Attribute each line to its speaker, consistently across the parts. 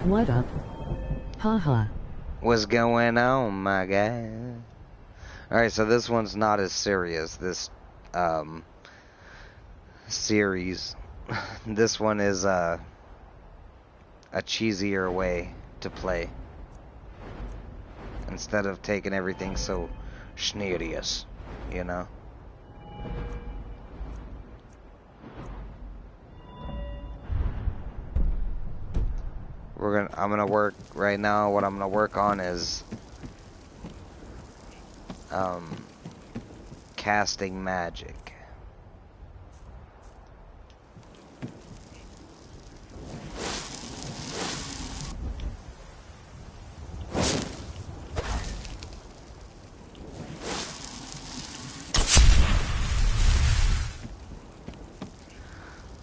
Speaker 1: What up? Haha.
Speaker 2: What's going on, my guy? Alright, so this one's not as serious, this, series. This one is, a cheesier way to play. Instead of taking everything so serious, you know? I'm gonna work right now. What I'm gonna work on is casting magic.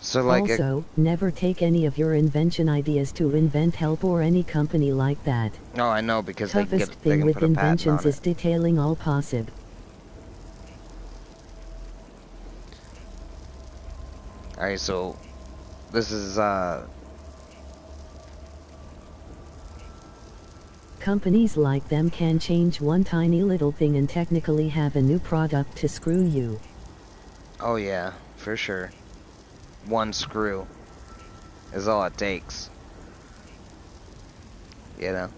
Speaker 2: So like
Speaker 1: also, never take any of your invention ideas to Invent Help or any company like that.
Speaker 2: No, I know, because
Speaker 1: Toughest
Speaker 2: they
Speaker 1: thing
Speaker 2: can
Speaker 1: with
Speaker 2: put a patent on
Speaker 1: inventions is
Speaker 2: it.
Speaker 1: detailing all possible.
Speaker 2: Alright, so this is
Speaker 1: Companies like them can change one tiny little thing and technically have a new product to screw you.
Speaker 2: oh yeah, for sure. One screw is all it takes. You know?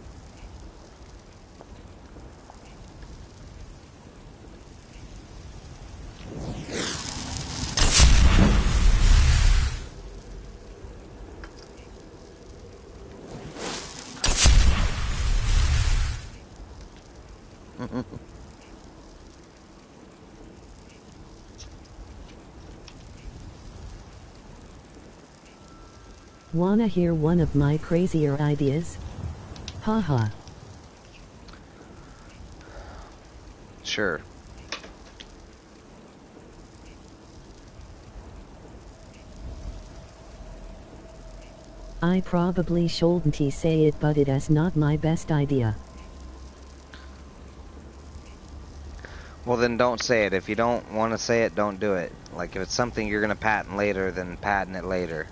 Speaker 1: Wanna hear one of my crazier ideas? Haha.
Speaker 2: Sure.
Speaker 1: I probably shouldn't say it, but it is not my best idea.
Speaker 2: Well, then don't say it. If you don't want to say it, don't do it. Like, if it's something you're going to patent later, then patent it later.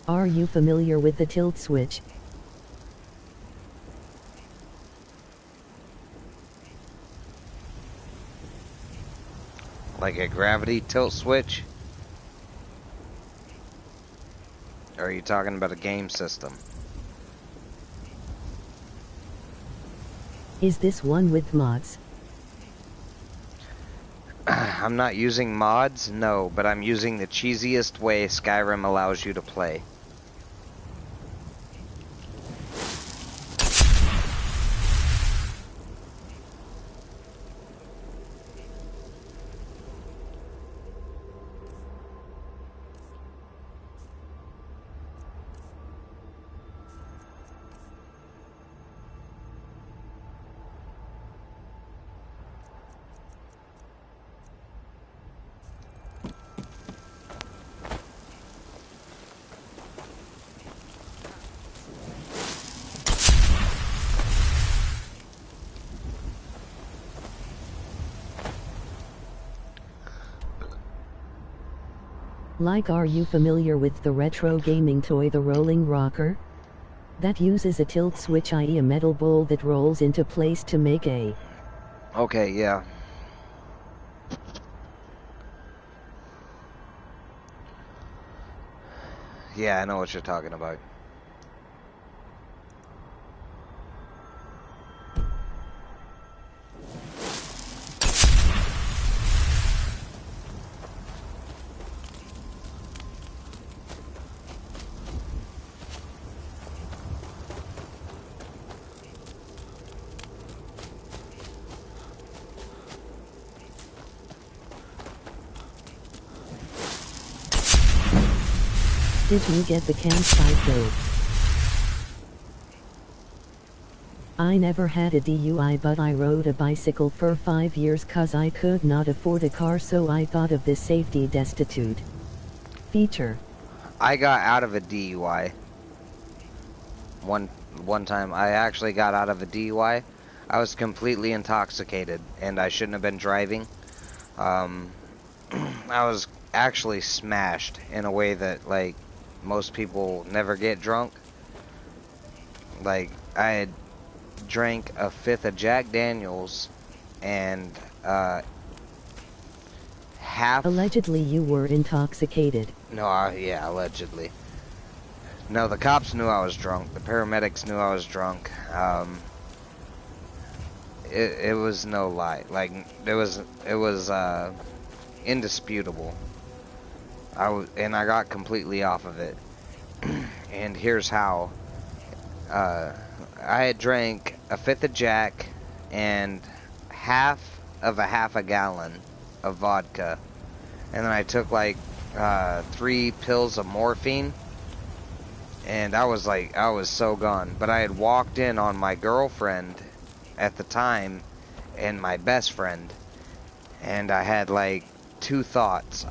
Speaker 1: Are you familiar with the tilt switch?
Speaker 2: Like a gravity tilt switch? Or are you talking about a game system?
Speaker 1: Is this one with mods?
Speaker 2: I'm not using mods, no, but I'm using the cheesiest way Skyrim allows you to play.
Speaker 1: Like, are you familiar with the retro gaming toy, the rolling rocker? That uses a tilt switch, i.e. a metal ball that rolls into place to make a...
Speaker 2: Okay, yeah. Yeah, I know what you're talking about.
Speaker 1: Did you get the campsite though? I never had a DUI, but I rode a bicycle for 5 years cause I could not afford a car, so I thought of this safety destitute feature.
Speaker 2: I got out of a DUI. One time I actually got out of a DUI. I was completely intoxicated and I shouldn't have been driving. I was actually smashed in a way that, like, most people never get drunk. Like, I had drank a fifth of Jack Daniels and half.
Speaker 1: Allegedly you were intoxicated.
Speaker 2: No, yeah, allegedly. No, the cops knew I was drunk. The paramedics knew I was drunk. It was no lie. Like, it was indisputable. And I got completely off of it. And here's how. I had drank a fifth of Jack and half a gallon of vodka. And then I took like 3 pills of morphine. And I was so gone. But I had walked in on my girlfriend at the time and my best friend. And I had like 2 thoughts,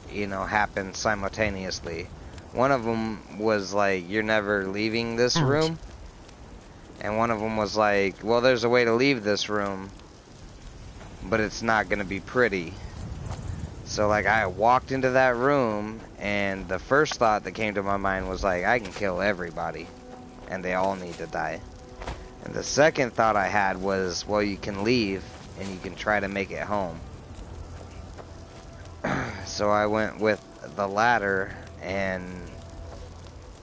Speaker 2: happen simultaneously. One of them was like, you're never leaving this room. And one of them was like, well, there's a way to leave this room, but it's not going to be pretty. So, like, I walked into that room, and the first thought that came to my mind was like, I can kill everybody, and they all need to die. And the second thought I had was, well, you can leave, and you can try to make it home. So I went with the latter, and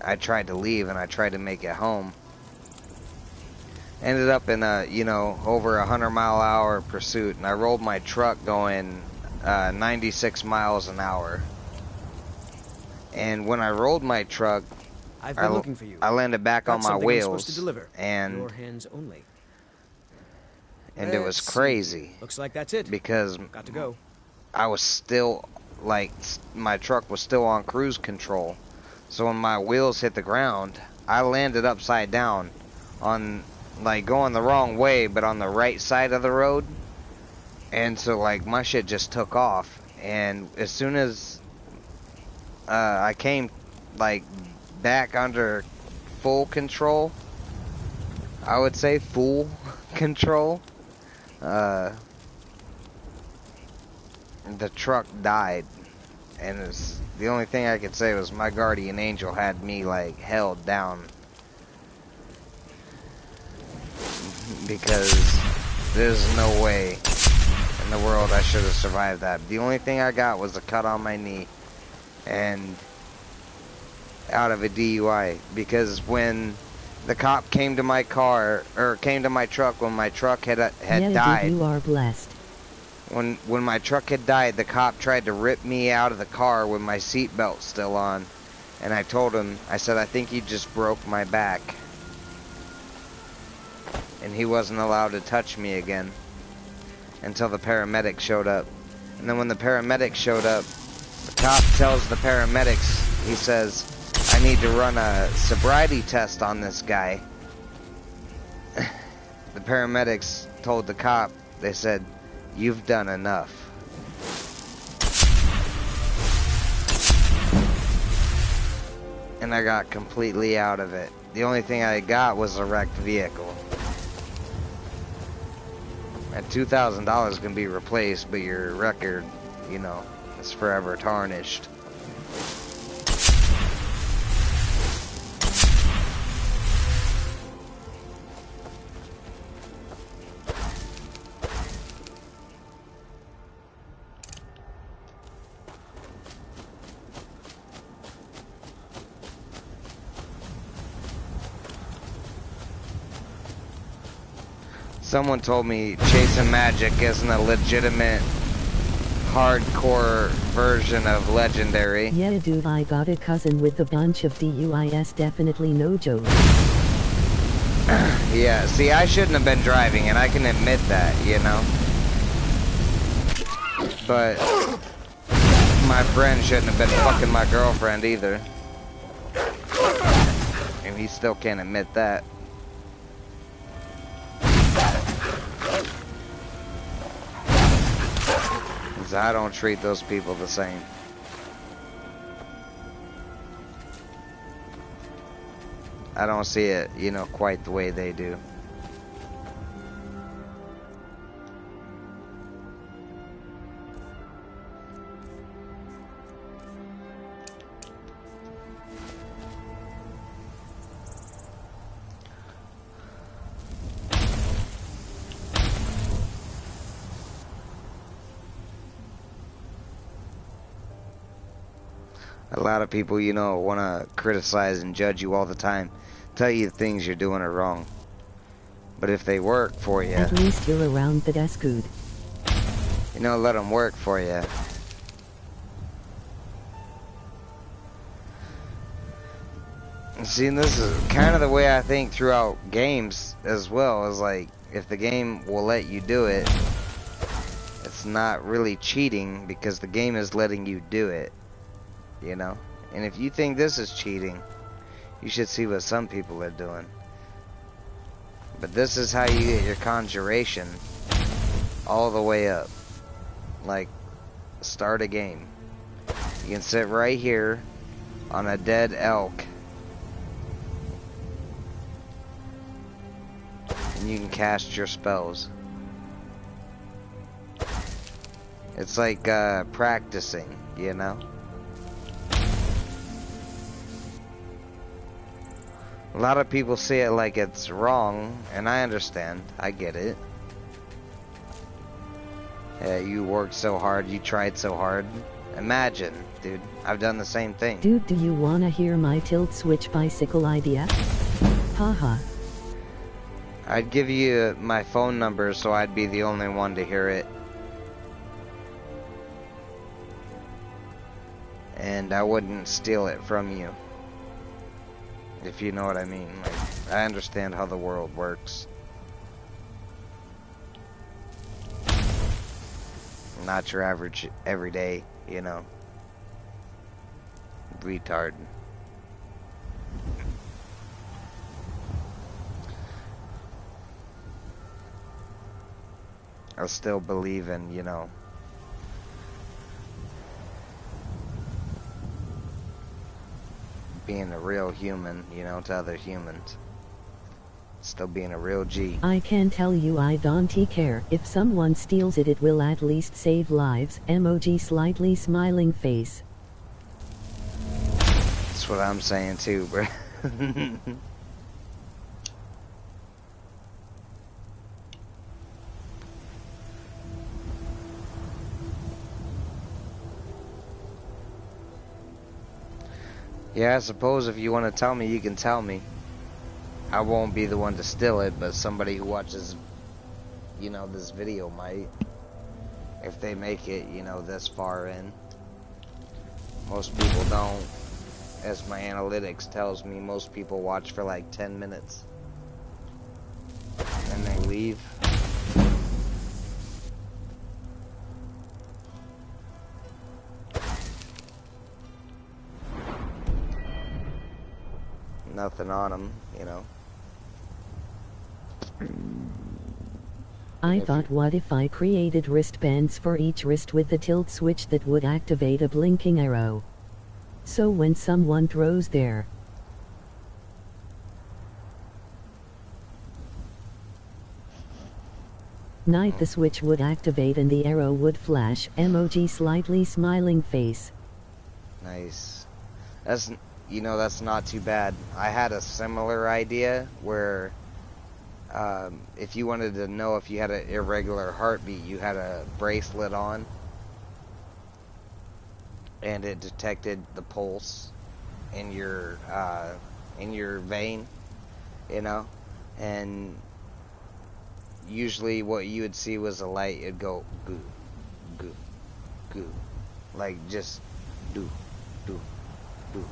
Speaker 2: I tried to leave, and I tried to make it home. Ended up in a, over 100-mile-an-hour pursuit, and I rolled my truck going 96 miles an hour. And when I rolled my truck,
Speaker 3: I've been looking for you.
Speaker 2: I landed back on my wheels,
Speaker 3: I'm supposed to deliver.
Speaker 2: and
Speaker 3: your hands only.
Speaker 2: It was crazy.
Speaker 3: Looks like that's it.
Speaker 2: Because
Speaker 3: got to go.
Speaker 2: I was still my truck was still on cruise control. So when my wheels hit the ground, I landed upside down on going the wrong way, but on the right side of the road. And so my shit just took off. And as soon as I came back under full control, I would say full control, the truck died. And the only thing I could say was my guardian angel had me held down, because there's no way in the world I should have survived that. The only thing I got was a cut on my knee and out of a DUI, because when the cop came to my car, or came to my truck when my truck had died.
Speaker 1: You are blessed.
Speaker 2: When my truck had died, the cop tried to rip me out of the car with my seatbelt still on. And I told him, I said, I think he just broke my back. And he wasn't allowed to touch me again until the paramedic showed up. And then when the paramedic showed up, the cop tells the paramedics, he says, I need to run a sobriety test on this guy. The paramedics told the cop, they said, you've done enough. And I got completely out of it. The only thing I got was a wrecked vehicle. That $2,000 can be replaced, but your record, is forever tarnished. Someone told me Chasing Magic isn't a legitimate hardcore version of Legendary.
Speaker 1: Yeah dude, I got a cousin with a bunch of DUIs, definitely no joke.
Speaker 2: Yeah, see, I shouldn't have been driving, and I can admit that, But my friend shouldn't have been fucking my girlfriend either. And he still can't admit that. I don't treat those people the same. I don't see it, quite the way they do. A lot of people, you know, want to criticize and judge you all the time. Tell you things you're doing are wrong. But if they work for you...
Speaker 1: At least you're around, that's good.
Speaker 2: You know, let them work for you. See, and this is kind of the way I think throughout games as well. Is like, if the game will let you do it, it's not really cheating because the game is letting you do it. You know? And if you think this is cheating, you should see what some people are doing. But this is how you get your conjuration all the way up. Like, start a game. You can sit right here on a dead elk. And you can cast your spells. It's like practicing, you know? A lot of people see it like it's wrong, and I understand. I get it. Yeah, you worked so hard, you tried so hard. Imagine, dude, I've done the same thing.
Speaker 1: Dude, do you wanna hear my tilt switch bicycle idea? Haha.
Speaker 2: I'd give you my phone number so I'd be the only one to hear it. And I wouldn't steal it from you. If you know what I mean. Like, I understand how the world works. Not your average everyday, you know, retard. I still believe in, you know, being a real human, you know, to other humans. Still being a real G.
Speaker 1: I can tell you I don't care. If someone steals it, it will at least save lives. Emoji slightly smiling face.
Speaker 2: That's what I'm saying too, bro. Yeah, I suppose if you want to tell me, you can tell me. I won't be the one to steal it, but somebody who watches, you know, this video might. If they make it, you know, this far in. Most people don't. As my analytics tells me, most people watch for like 10 minutes. And they leave. Nothing on them, you know.
Speaker 1: I thought, what if I created wristbands for each wrist with the tilt switch that would activate a blinking arrow? So when someone throws their knife, the switch would activate and the arrow would flash. Emoji slightly smiling face.
Speaker 2: Nice. That's, you know, that's not too bad. I had a similar idea where if you wanted to know if you had an irregular heartbeat, you had a bracelet on and it detected the pulse in your vein, you know, and usually what you would see was a light. It'd go goo, goo, goo, like just do, do, do.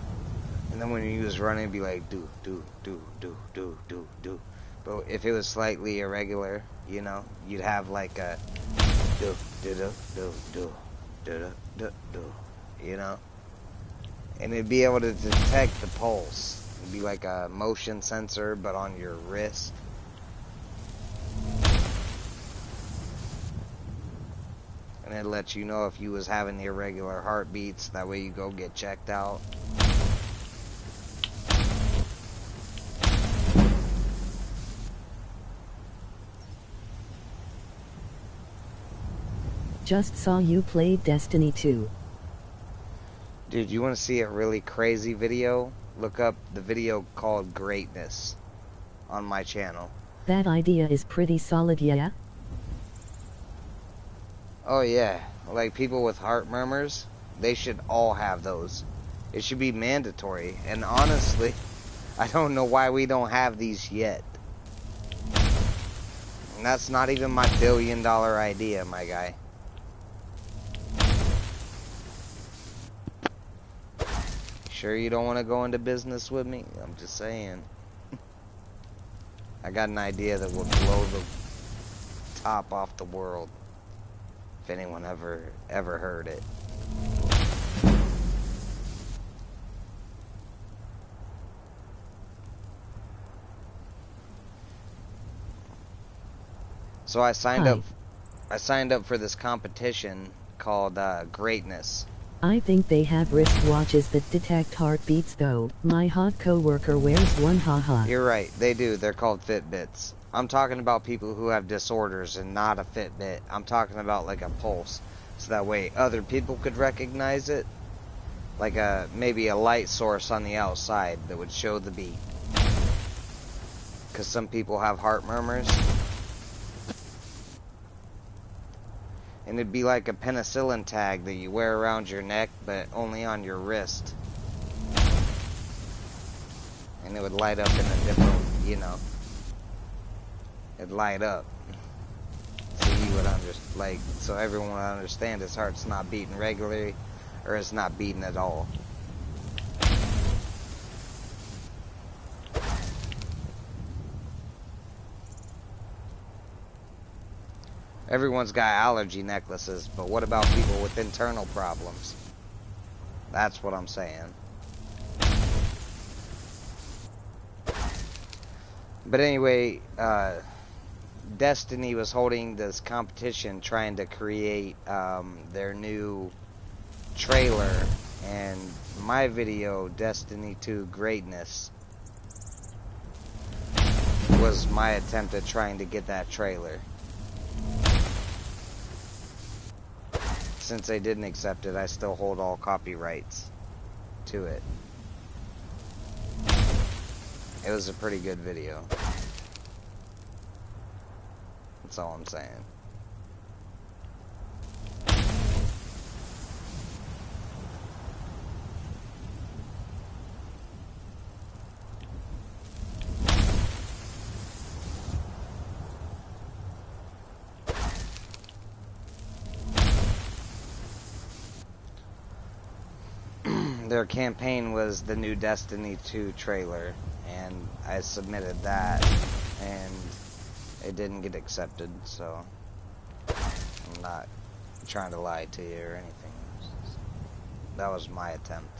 Speaker 2: And then when you was running, it'd be like do, do, do, do, do, do, do. But if it was slightly irregular, you know, you'd have like a do, do, do, do, do, do, do, do, you know, and it'd be able to detect the pulse. It'd be like a motion sensor, but on your wrist. And it lets you know if you was having irregular heartbeats. That way you go get checked out.
Speaker 1: Just saw you played Destiny 2.
Speaker 2: Dude, you want to see a really crazy video? Look up the video called Greatness on my channel.
Speaker 1: That idea is pretty solid, yeah?
Speaker 2: Oh yeah, like people with heart murmurs, they should all have those. It should be mandatory. And honestly, I don't know why we don't have these yet. And that's not even my billion-dollar idea, my guy. Sure you don't want to go into business with me? I'm just saying. I got an idea that will blow the top off the world. If anyone ever heard it. So I signed up for this competition called Greatness.
Speaker 1: I think they have wristwatches that detect heartbeats though. My hot coworker wears one, haha.
Speaker 2: You're right, they do. They're called Fitbits. I'm talking about people who have disorders and not a Fitbit. I'm talking about like a pulse. So that way other people could recognize it. Like maybe a light source on the outside that would show the beat. Because some people have heart murmurs. And it'd be like a penicillin tag that you wear around your neck, but only on your wrist. And it would light up in a different, you know. It'd light up. So you would so everyone would understand his heart's not beating regularly, or it's not beating at all. Everyone's got allergy necklaces, but what about people with internal problems? That's what I'm saying. But anyway, Destiny was holding this competition trying to create their new trailer, and my video, Destiny 2 Greatness, was my attempt at trying to get that trailer. Since they didn't accept it, I still hold all copyrights to it. It was a pretty good video. That's all I'm saying. Their campaign was the new Destiny 2 trailer, and I submitted that, and it didn't get accepted, so I'm not trying to lie to you or anything. That was my attempt.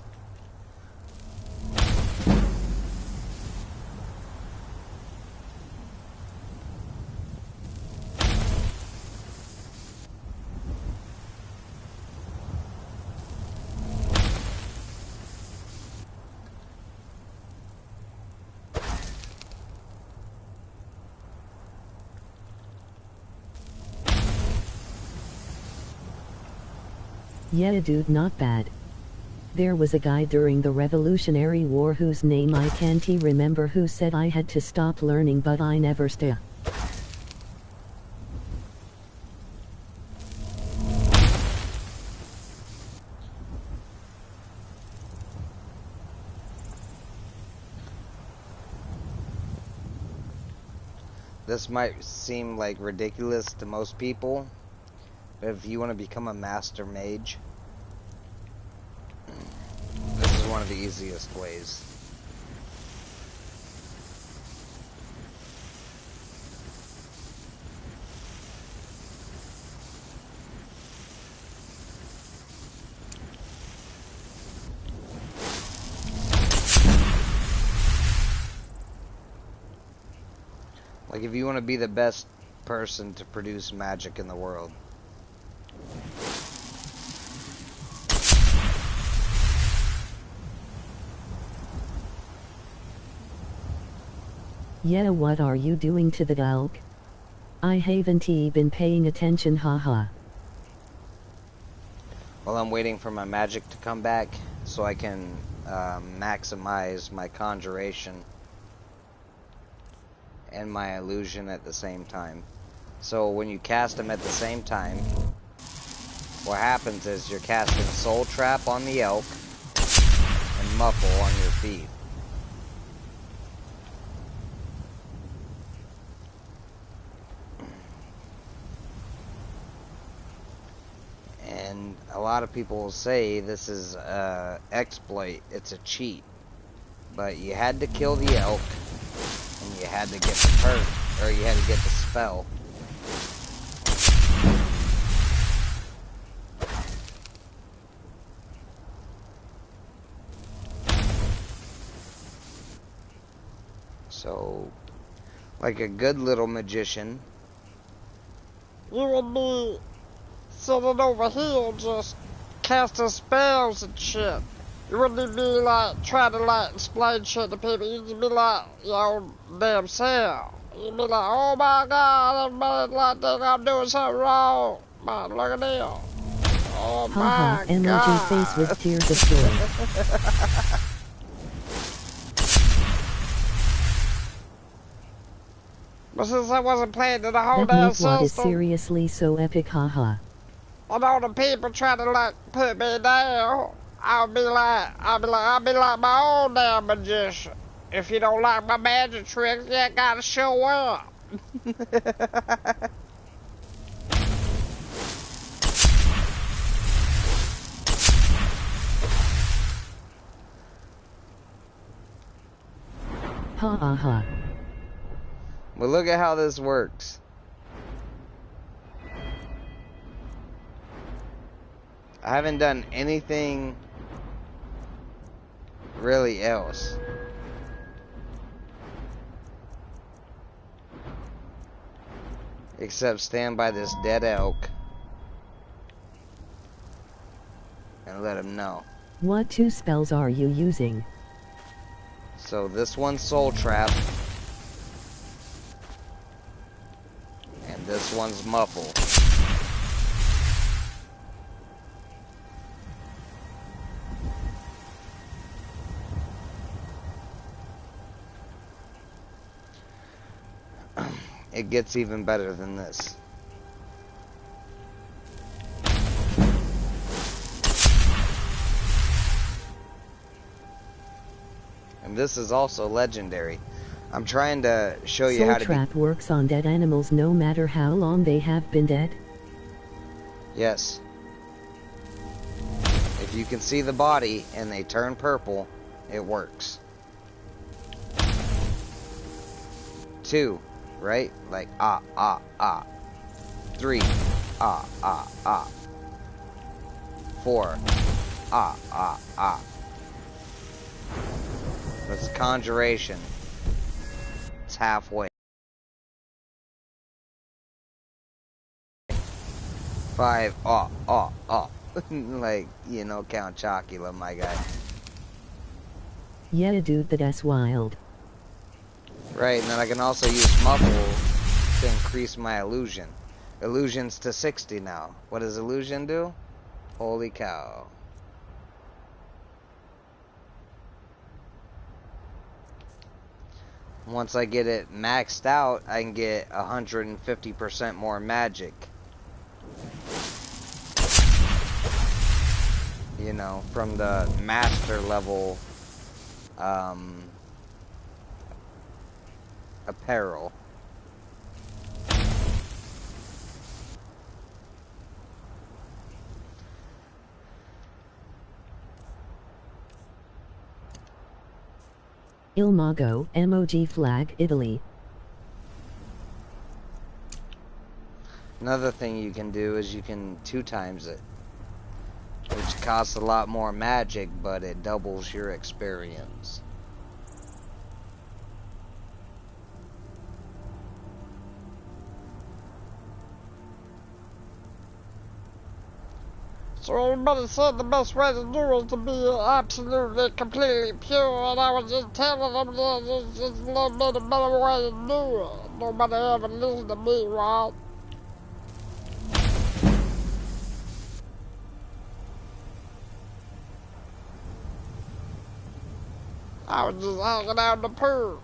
Speaker 1: Yeah dude, not bad. There was a guy during the Revolutionary War whose name I can't remember who said I had to stop learning, but I never sta.
Speaker 2: This might seem like ridiculous to most people, but if you want to become a master mage, this is one of the easiest ways. Like if you want to be the best person to produce magic in the world,
Speaker 1: Yeah, what are you doing to the elk? I haven't been paying attention, haha.
Speaker 2: well, I'm waiting for my magic to come back so I can maximize my conjuration and my illusion at the same time. So when you cast them at the same time, what happens is you're casting Soul Trap on the elk, muffle on your feet. And a lot of people will say this is a exploit, it's a cheat. But you had to kill the elk, and you had to get the perk, or you had to get the spell. So, like a good little magician,
Speaker 4: you would be sitting over here just casting spells and shit. You wouldn't be like trying to like explain shit to people. You'd just be like your damn self. You'd be like, oh my god, everybody like think I'm doing something wrong. Man, look at this. Oh my
Speaker 1: emoji
Speaker 4: god.
Speaker 1: face with tears of joy.
Speaker 4: But since I wasn't playing in the whole
Speaker 1: That
Speaker 4: damn
Speaker 1: make what is
Speaker 4: system,
Speaker 1: seriously so epic, haha.
Speaker 4: and all the people trying to like put me down, I'll be like my own damn magician. If you don't like my magic tricks, you ain't gotta show up.
Speaker 1: Ha ha ha.
Speaker 2: but look at how this works. I haven't done anything really else. Except stand by this dead elk and let him know.
Speaker 1: What 2 spells are you using?
Speaker 2: So this one's Soul Trap, and this one's Muffle. It gets even better than this. And this is also legendary. I'm trying to show you how to
Speaker 1: Soul Trap works on dead animals no matter how long they have been dead?
Speaker 2: Yes. If you can see the body and they turn purple, it works. 2, right? Like 3, 4, That's conjuration. It's halfway. 5, like, you know, Count Chocula, my guy.
Speaker 1: Yeah, dude, that's wild.
Speaker 2: Right, and then I can also use Muffle to increase my illusion. Illusion's to 60 now. What does illusion do? Holy cow. Once I get it maxed out, I can get 150% more magic. You know, from the master level apparel.
Speaker 1: Il Mago, emoji flag, Italy.
Speaker 2: Another thing you can do is you can 2 times it, which costs a lot more magic, but it doubles your experience.
Speaker 4: So everybody said the best way to do is to be absolutely, completely pure, and I was just telling them that there's just a little bit of better way to do it. Nobody ever listened to me, right? I was just hanging out in the pool.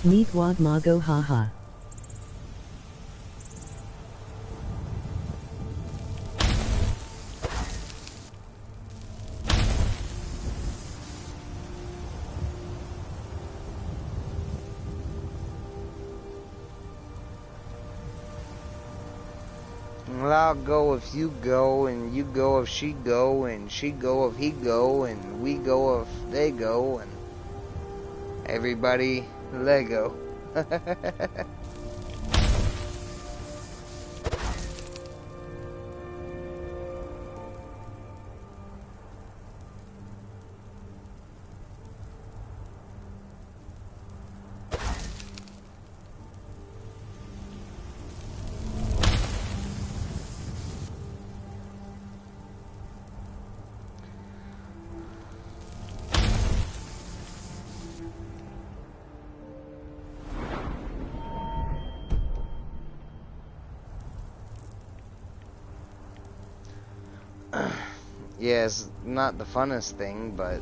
Speaker 1: Meet Wad Mago haha.
Speaker 2: Well, I'll go if you go, and you go if she go, and she go if he go, and we go if they go, and everybody Lego. Yeah, it's not the funnest thing, but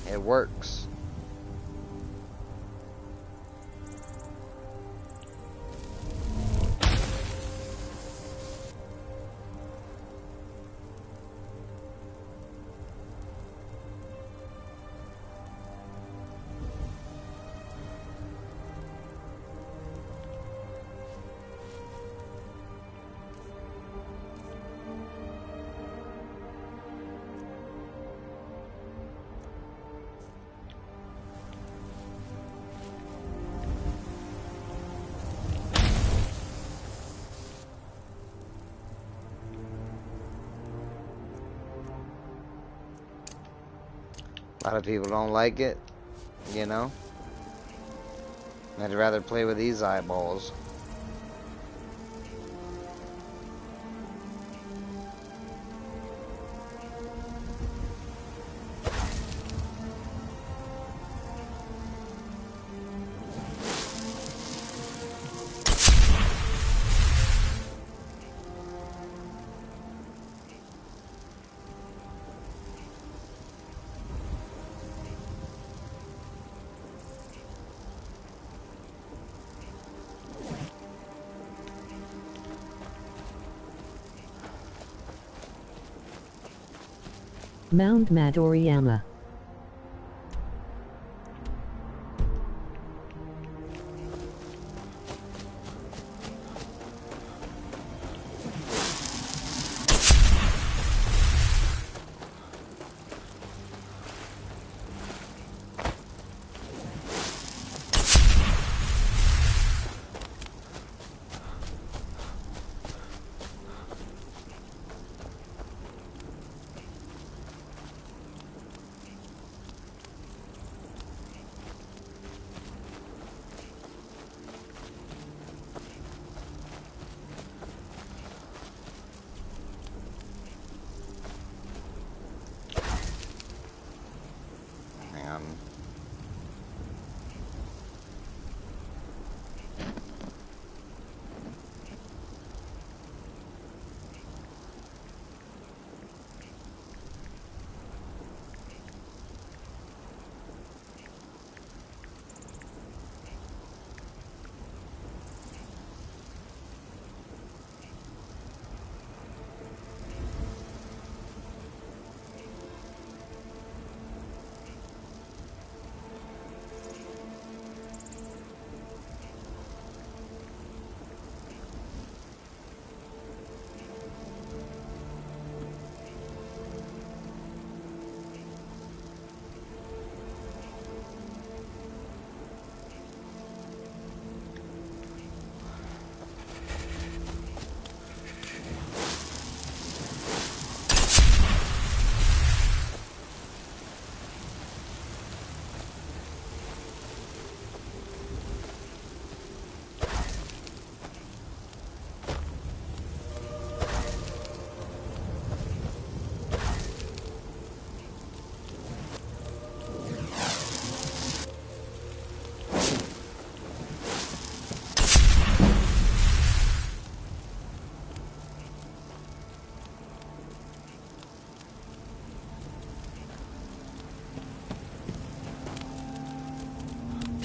Speaker 2: it works. A lot of people don't like it, you know. I'd rather play with these eyeballs.
Speaker 1: Mount Madoriyama.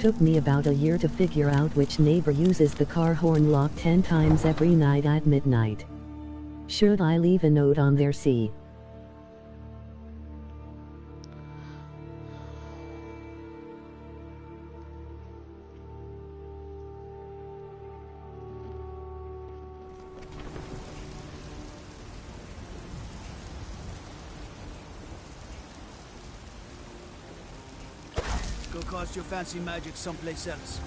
Speaker 1: took me about a year to figure out which neighbor uses the car horn lock 10 times every night at midnight. Should I leave a note on their C?
Speaker 5: Go cast your fancy magic someplace else.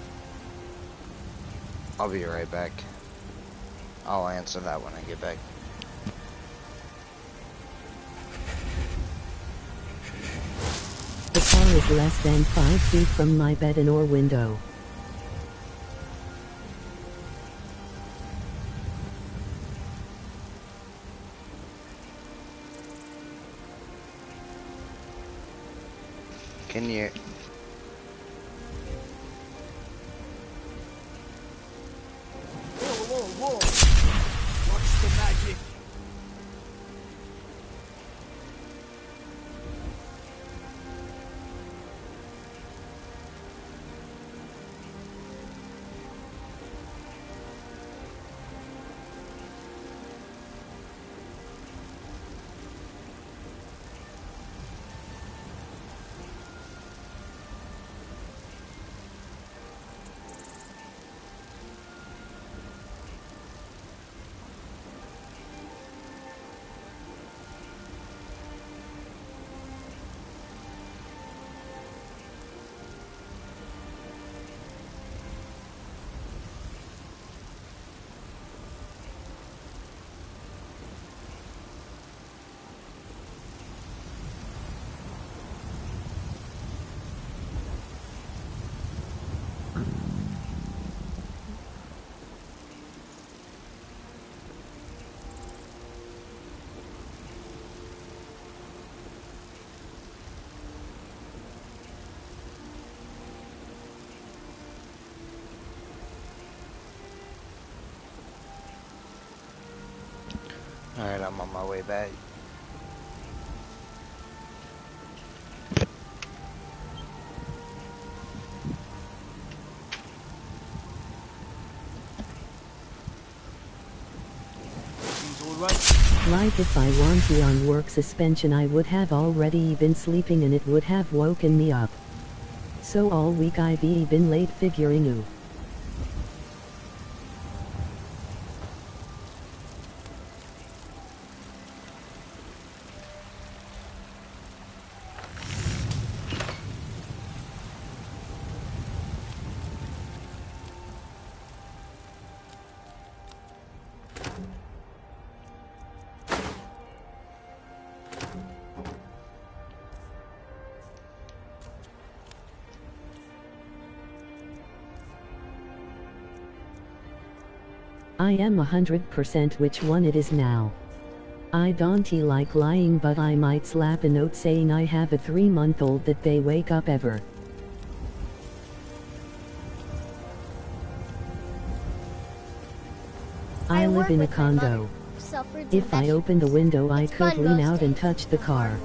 Speaker 2: I'll be right back. I'll answer that when I get back.
Speaker 1: The car is less than 5 feet from my bed and or window.
Speaker 2: Can you...
Speaker 5: Whoa! Watch the magic.
Speaker 2: Alright, I'm on my way back.
Speaker 1: Like if I want to on work suspension I would have already been sleeping and it would have woken me up. So all week I've been late figuring you. I am 100% which one it is now. I don't like lying, but I might slap a note saying I have a 3-month-old that they wake up ever. I live in a condo. If I open the window I could lean out and touch the car.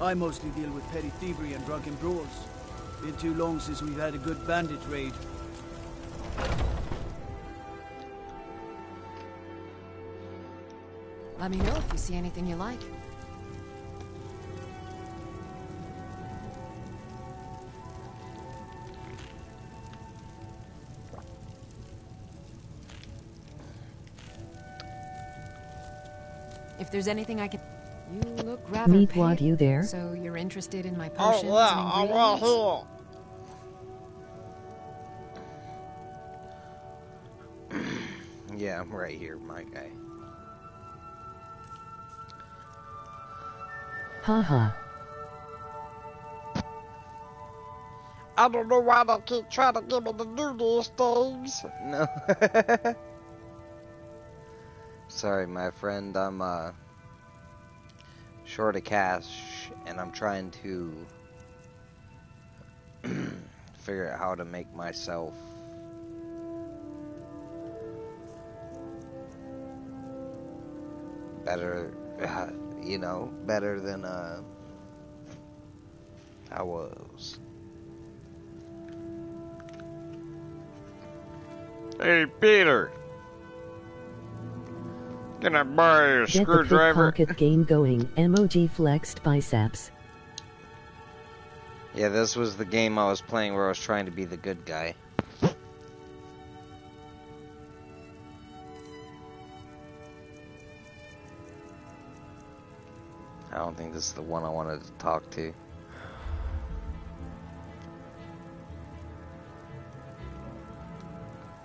Speaker 5: I mostly deal with petty thievery and drunken brawls. Been too long since we've had a good bandit raid.
Speaker 6: Let me know if you see anything you like. If there's anything I can... You look rather
Speaker 1: Meatwad,
Speaker 6: pale.
Speaker 1: you there?
Speaker 6: So you're interested in my
Speaker 4: Oh
Speaker 6: potions
Speaker 4: yeah,
Speaker 6: and
Speaker 4: I'm
Speaker 6: ingredients?
Speaker 4: right here.
Speaker 2: Yeah, I'm right here, my guy.
Speaker 1: Haha.
Speaker 4: I don't know why they keep trying to get me to do these things.
Speaker 2: No. Sorry, my friend. I'm short of cash, and I'm trying to figure out how to make myself better. You know, better than I was.
Speaker 4: Hey, Peter. Can I borrow your
Speaker 1: Get the
Speaker 4: screwdriver?
Speaker 1: pickpocket game going. MOG flexed biceps.
Speaker 2: Yeah, this was the game I was playing where I was trying to be the good guy. I don't think this is the one I wanted to talk to.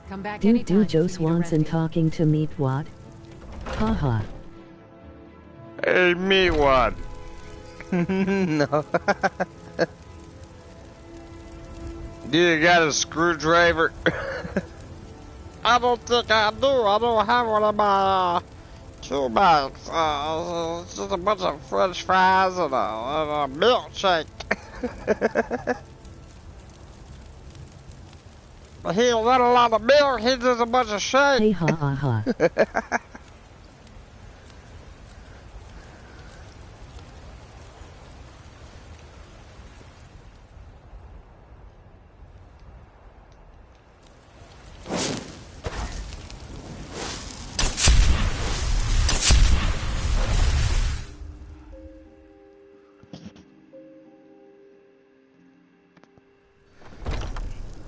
Speaker 6: Come back
Speaker 1: Do
Speaker 6: anytime.
Speaker 1: Joe
Speaker 6: if you need a
Speaker 1: Swanson
Speaker 6: remedy.
Speaker 1: talking to Meatwad? Haha.
Speaker 4: Hey, Meatwad.
Speaker 2: No.
Speaker 4: Do you got a screwdriver? I don't think I do. I don't have one in my toolbox. It's just a bunch of French fries and a milkshake. He don't run a lot of milk. He does a bunch of shake.
Speaker 1: Hey ha ha ha.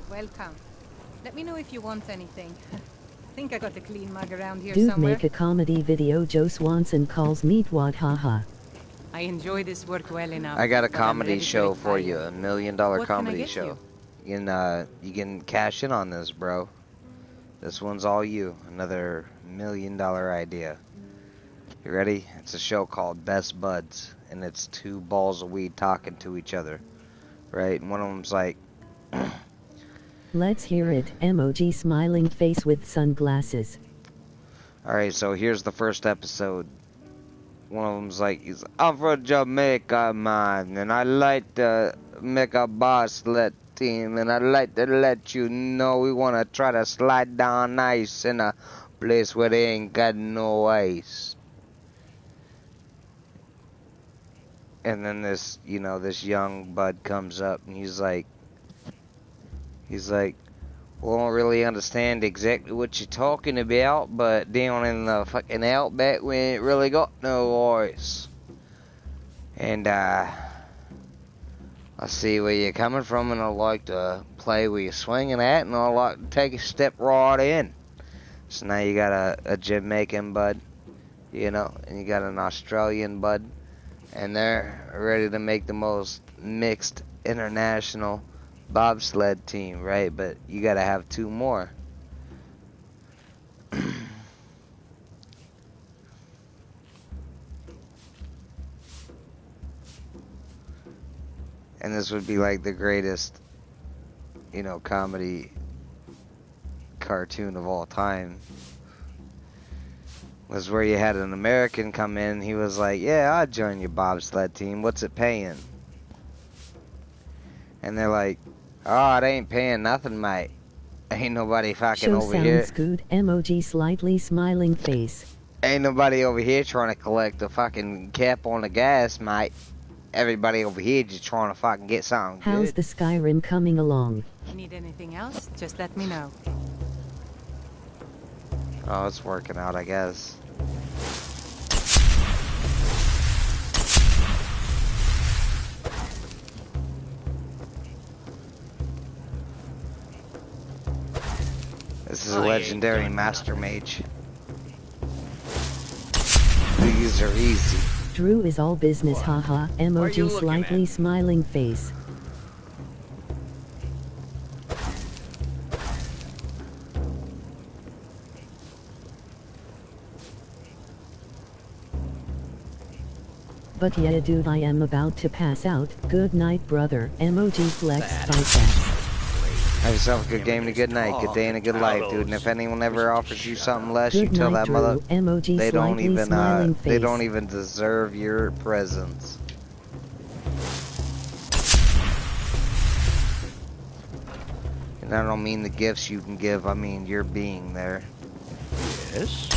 Speaker 7: Welcome. Let me know if you want anything. I think I got a clean mug around here
Speaker 1: Dude,
Speaker 7: somewhere.
Speaker 1: make a comedy video. Joe Swanson calls Meatwad haha.
Speaker 7: I enjoy this work well enough.
Speaker 2: I got a
Speaker 7: but I'm
Speaker 2: comedy
Speaker 7: ready to
Speaker 2: show for
Speaker 7: retire.
Speaker 2: you, $1 million
Speaker 7: What can I
Speaker 2: comedy
Speaker 7: get
Speaker 2: show.
Speaker 7: you?
Speaker 2: You can cash in on this, bro. This one's all you. Another $1 million idea. You ready? It's a show called Best Buds, and it's two balls of weed talking to each other, right? And one of them's like,
Speaker 1: Let's hear it. MOG smiling face with sunglasses.
Speaker 2: alright, so here's the first episode. One of them's like, I'm from Jamaica, man, and I like to make a bobsled team, and I'd like to let you know we want to try to slide down ice in a place where they ain't got no ice. And then this, this young bud comes up, and he's like, well, I don't really understand exactly what you're talking about, but down in the fucking outback, we ain't really got no ice. And, I see where you're coming from, and I like to play where you're swinging at, and I like to take a step right in. So now you got a Jamaican bud, and you got an Australian bud, and they're ready to make the most mixed international bobsled team, right? But you gotta have two more. And this would be like the greatest, comedy cartoon of all time. Was where you had an American come in, he was like, yeah, I'll join your bobsled team, what's it paying? And they're like, oh, it ain't paying nothing, mate. Ain't nobody fucking
Speaker 1: Show
Speaker 2: over here.
Speaker 1: sounds good. MOG slightly smiling face.
Speaker 2: Ain't nobody over here trying to collect the fucking cap on the gas, mate. Everybody over here just trying to fucking get something
Speaker 1: How's
Speaker 2: good.
Speaker 1: the Skyrim coming along?
Speaker 7: Need anything else? Just let me know.
Speaker 2: Oh, it's working out, I guess. This is a legendary master mage. These are easy.
Speaker 1: Drew is all business, haha. Emoji slightly smiling face. But yeah dude, I am about to pass out. Good night brother. Emoji flex biceps.
Speaker 2: Have yourself a good game and a good night, good day and a good life, dude. And if anyone ever offers you something less, you tell that mother
Speaker 1: Emoji
Speaker 2: they don't even
Speaker 1: face.
Speaker 2: they don't even deserve your presence. And I don't mean the gifts you can give, I mean your being there.
Speaker 8: Yes.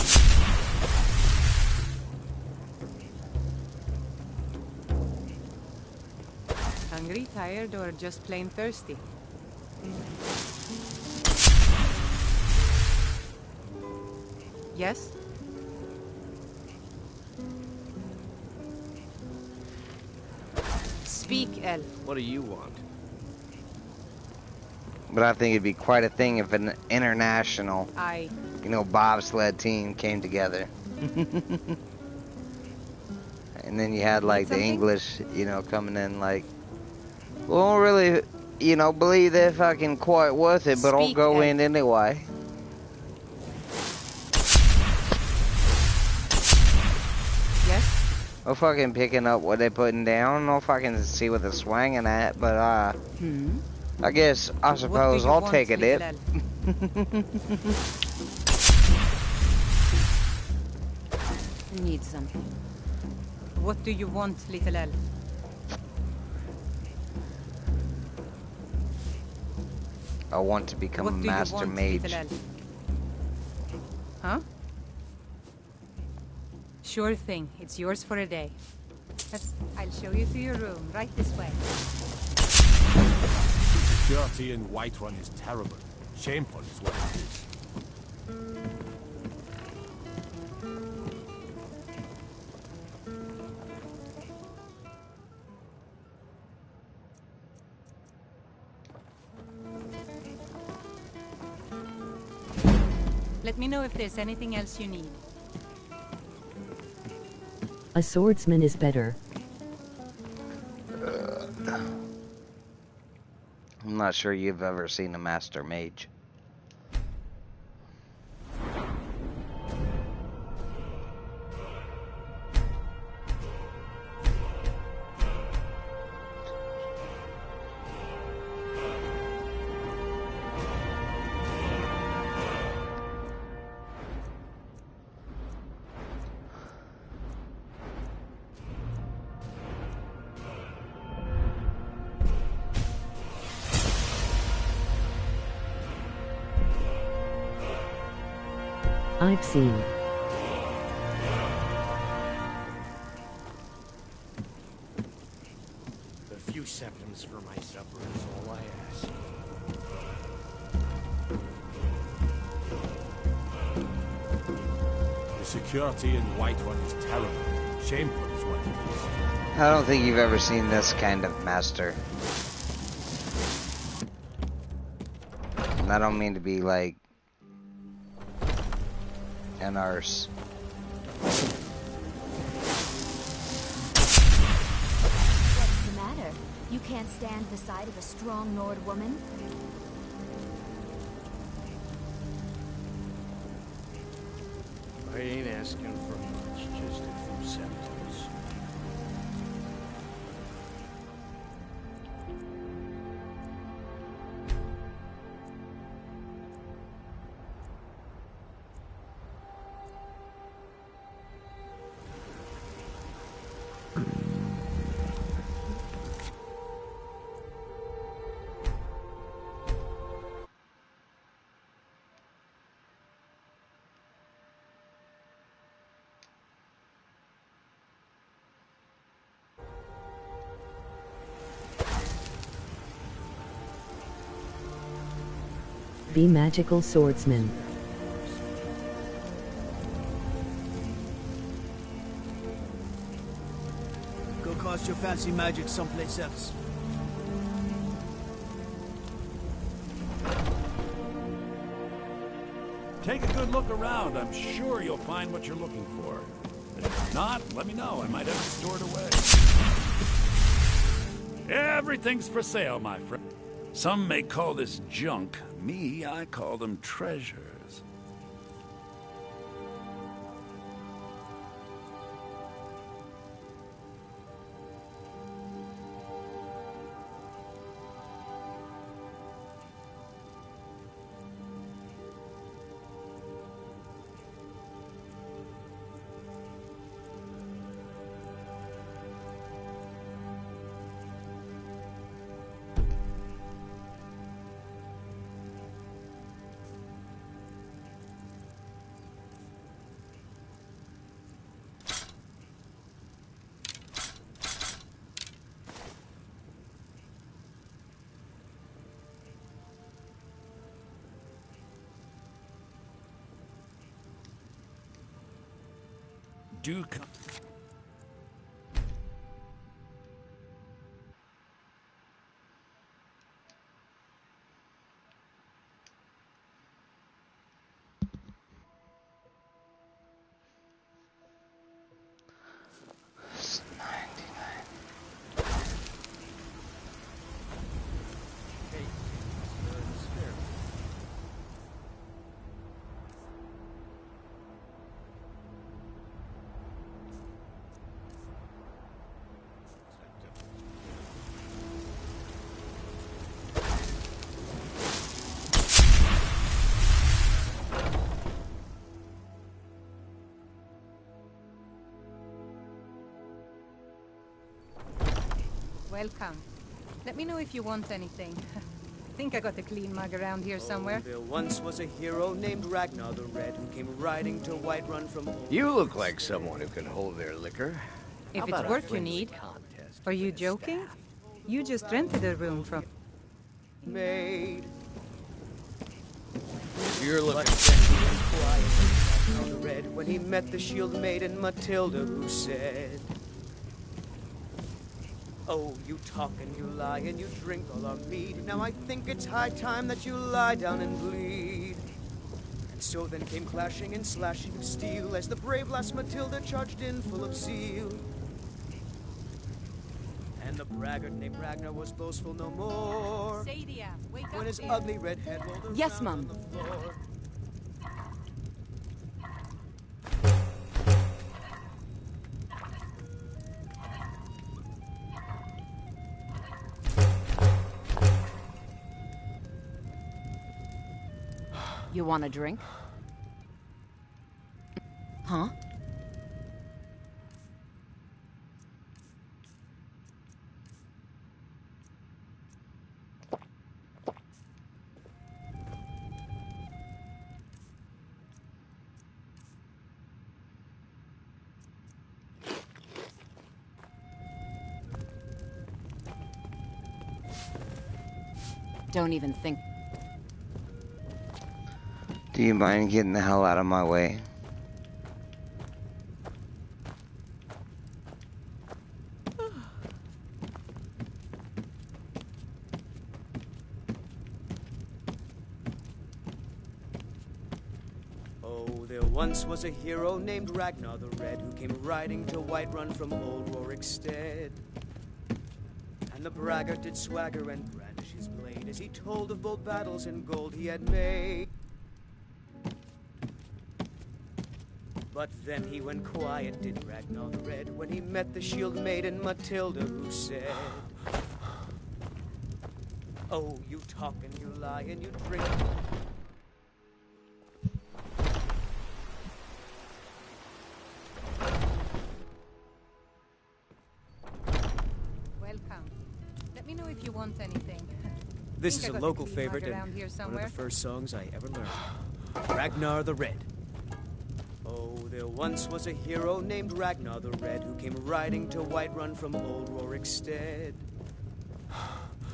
Speaker 6: Hungry, tired, or just plain thirsty? Yes? Speak, elf.
Speaker 3: What do you want?
Speaker 2: But I think it'd be quite a thing if an international, bobsled team came together. And then you had like the English, coming in like, we don't really, believe they're fucking quite worth it, but I'll go in anyway.
Speaker 6: Yes?
Speaker 2: I'm fucking picking up what they're putting down. I'll fucking see what they're swinging at, but I suppose I'll take a dip.
Speaker 6: Need something. What do you want, little elf?
Speaker 2: I want to become a master mage.
Speaker 6: Huh? Sure thing. It's yours for a day. I'll show you to your room. Right this way.
Speaker 8: Security in Whiterun is terrible. Shameful is what it is.
Speaker 6: Let me know if there's anything else you need.
Speaker 1: A swordsman is better.
Speaker 2: I'm not sure you've ever seen a master mage.
Speaker 1: I've seen.
Speaker 8: A few seconds for my supper is all I ask. The security in Whiterun is terrible. Shameful is what it is.
Speaker 2: I don't think you've ever seen this kind of master. And I don't mean to be like an arse.
Speaker 9: What's the matter? You can't stand the sight of a strong Nord woman?
Speaker 8: I ain't asking for much, just a few seconds.
Speaker 1: Be magical swordsman.
Speaker 5: Go cast your fancy magic someplace else.
Speaker 10: Take a good look around. I'm sure you'll find what you're looking for. And if not, let me know. I might have it stored away. Everything's for sale, my friend. Some may call this junk. Me, I call them treasures. Do come.
Speaker 6: Welcome. Let me know if you want anything. I think I got a clean mug around here somewhere.
Speaker 3: There once was a hero named Ragnar the Red who came riding to Whiterun from...
Speaker 8: You look like someone who can hold their liquor.
Speaker 6: If it's work you need. Are you joking? You just rented a room from...
Speaker 3: Made.
Speaker 8: You're looking...
Speaker 3: Ragnar the Red when he met the shield maiden Matilda who said... Oh, you talk and you lie and you drink all our mead. Now I think it's high time that you lie down and bleed. And so then came clashing and slashing of steel as the brave lass Matilda charged in full of zeal. And the braggart named Ragnar was boastful no more.
Speaker 6: Sadia, wake up
Speaker 3: when his
Speaker 6: there.
Speaker 3: ugly red head rolled around
Speaker 11: Yes, Mum.
Speaker 3: on the floor.
Speaker 11: You want a drink? Huh? Don't even think.
Speaker 2: Do you mind getting the hell out of my way?
Speaker 3: Oh, there once was a hero named Ragnar the Red who came riding to Whiterun from old Rorikstead. And the braggart did swagger and brandish his blade as he told of bold battles and gold he had made. But then he went quiet, did Ragnar the Red, when he met the shield maiden Matilda who said, oh, you talk and you lie and you drink.
Speaker 6: Welcome. Let me know if you want anything.
Speaker 3: This is
Speaker 6: I
Speaker 3: a
Speaker 6: got
Speaker 3: local
Speaker 6: clean
Speaker 3: favorite
Speaker 6: mug
Speaker 3: and
Speaker 6: around here
Speaker 3: one of
Speaker 6: somewhere.
Speaker 3: the first songs I ever learned. Ragnar the Red. Oh, there once was a hero named Ragnar the Red who came riding to Whiterun from old Rorikstead.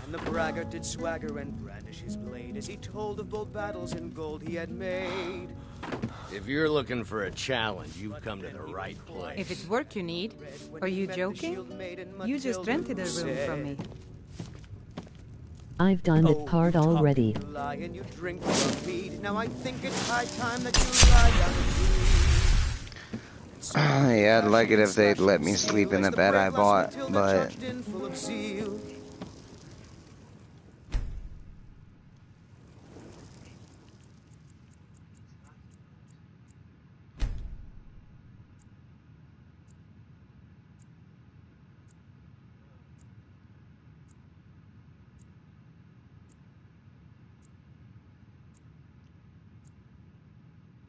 Speaker 3: And the braggart did swagger and brandish his blade as he told of bold battles and gold he had made.
Speaker 8: If you're looking for a challenge, you've come to the right place.
Speaker 6: If it's work you need. Are you joking? You just rented a room from me.
Speaker 1: I've done that part already.
Speaker 3: You lie and you drink your mead. Now I think it's high time that you lie down and bleed.
Speaker 2: Yeah, I'd like it if they'd let me sleep in the bed I bought, but...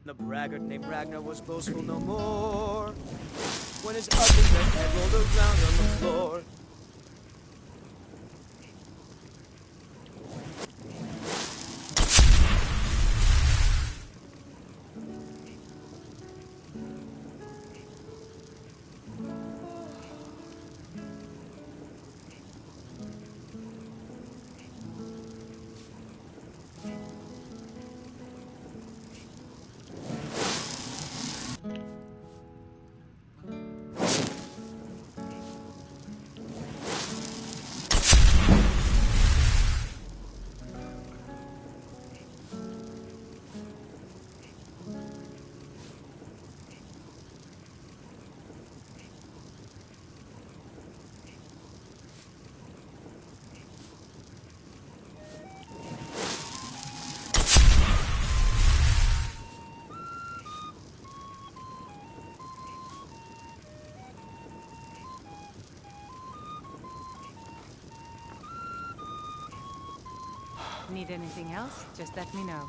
Speaker 3: The braggart named Ragnar was boastful no more when his ugly red head rolled around on the floor.
Speaker 6: Need anything else? Just let me know.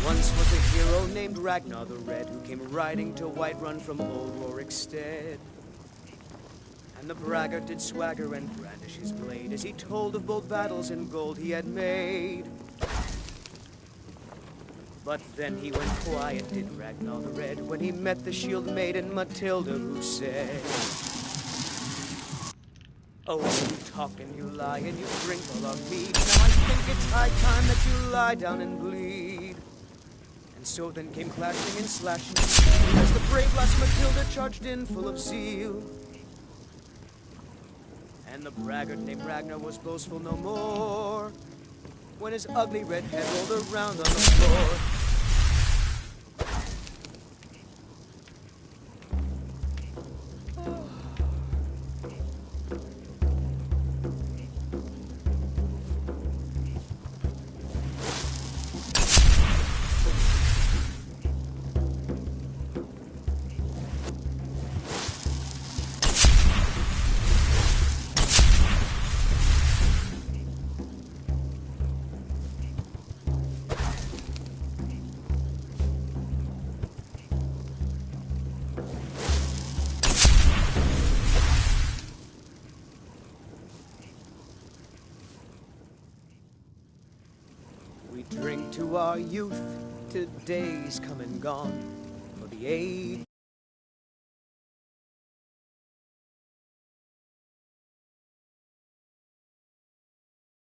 Speaker 6: Once was a hero named Ragnar the Red who came riding to Whiterun from old Rorikstead. And the braggart did swagger and brandish his blade as he told of bold battles and gold he had made. But then he went quiet, did Ragnar the Red, when he met the shield maiden Matilda, who said, "Oh, you talk and you lie and you drink all our mead. Now I think it's high time that you lie down and bleed." And so then came clashing and slashing as the brave lass Matilda charged in full of zeal. And the braggart named Ragnar was boastful no more when his ugly red head rolled around on the floor. We drink to our youth, to days come and gone, for the age